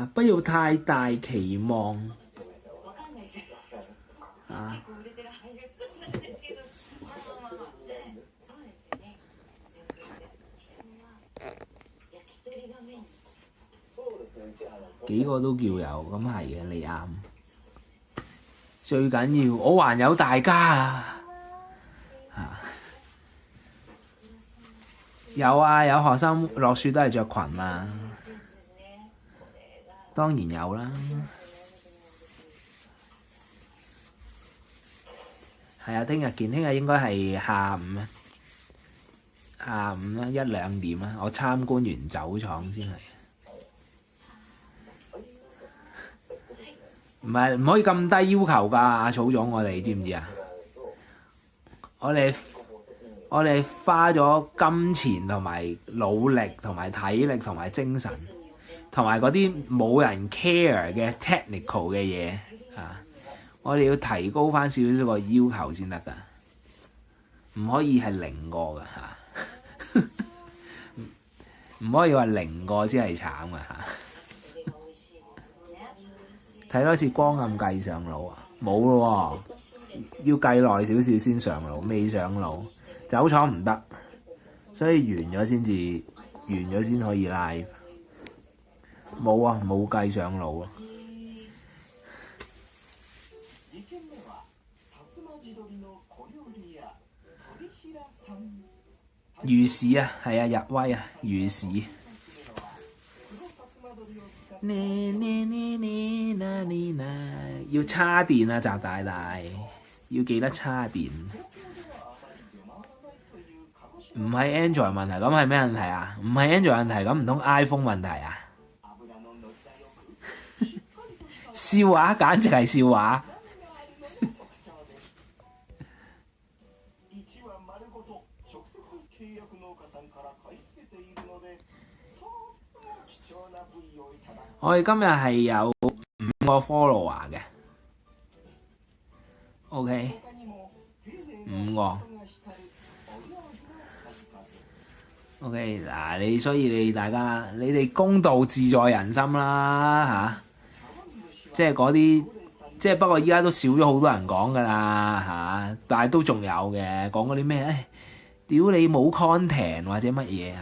不要太大期望幾個都叫有，咁係嘅，你啱。最緊要我還有大家有啊，有學生落雪都係着裙啊，當然有啦。係啊，聽日見，聽日應該係下午啦1-2點啦，我參觀完酒廠先係。唔可以咁低要求㗎，阿曹總，我哋知唔知啊？我哋花咗金錢同埋努力同埋體力同埋精神同埋嗰啲冇人 care 嘅 technical 嘅嘢我哋要提高翻少少個要求先得㗎，唔可以係0個㗎唔可以話0個先係慘㗎睇多次光暗計上路啊，冇咯喎，要計耐少少先上路，未上路，酒廠唔得，所以完咗先可以 live。冇啊，冇計上路啊。魚市啊，係啊，日威啊，魚市。要叉電啊，習大大要記得叉電。唔係 Android 問題，咁係咩問題啊？唔係 Android 問題，咁唔通 iPhone 問題啊？笑話，簡直係笑話。我哋今日係有5個 follower 嘅 ，OK， 5個 ，OK 嗱，所以你哋公道自在人心啦即係嗰啲，即係不過依家都少咗好多人講噶啦但係都仲有嘅講嗰啲咩？屌你冇 content 或者乜嘢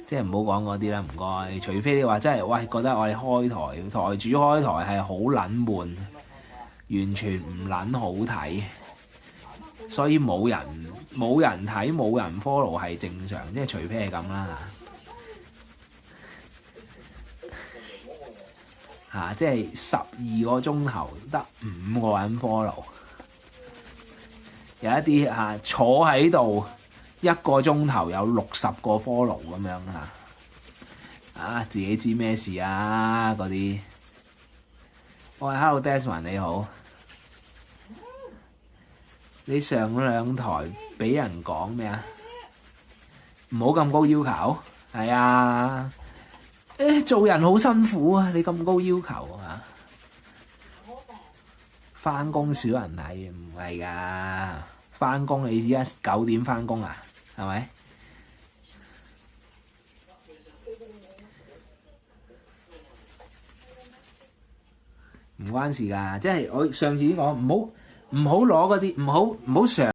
即係唔好講嗰啲啦，唔該。除非你話真係，覺得我哋開台主開台係好撚悶，完全唔撚好睇，所以冇人睇冇人 follow 係正常，即係除非係咁啦即係12個鐘頭得5個人 follow， 有一啲坐喺度1個鐘頭有60個 follow 咁樣自己知咩事啊嗰啲。喂 Hello Desmond 你好，你上2台俾人講咩啊？唔好咁高要求，係啊，做人好辛苦啊！你咁高要求返工少人睇，唔係㗎，返工你而家9點返工啊？係咪？唔關事㗎，即係我上次講唔好攞嗰啲，唔好嘗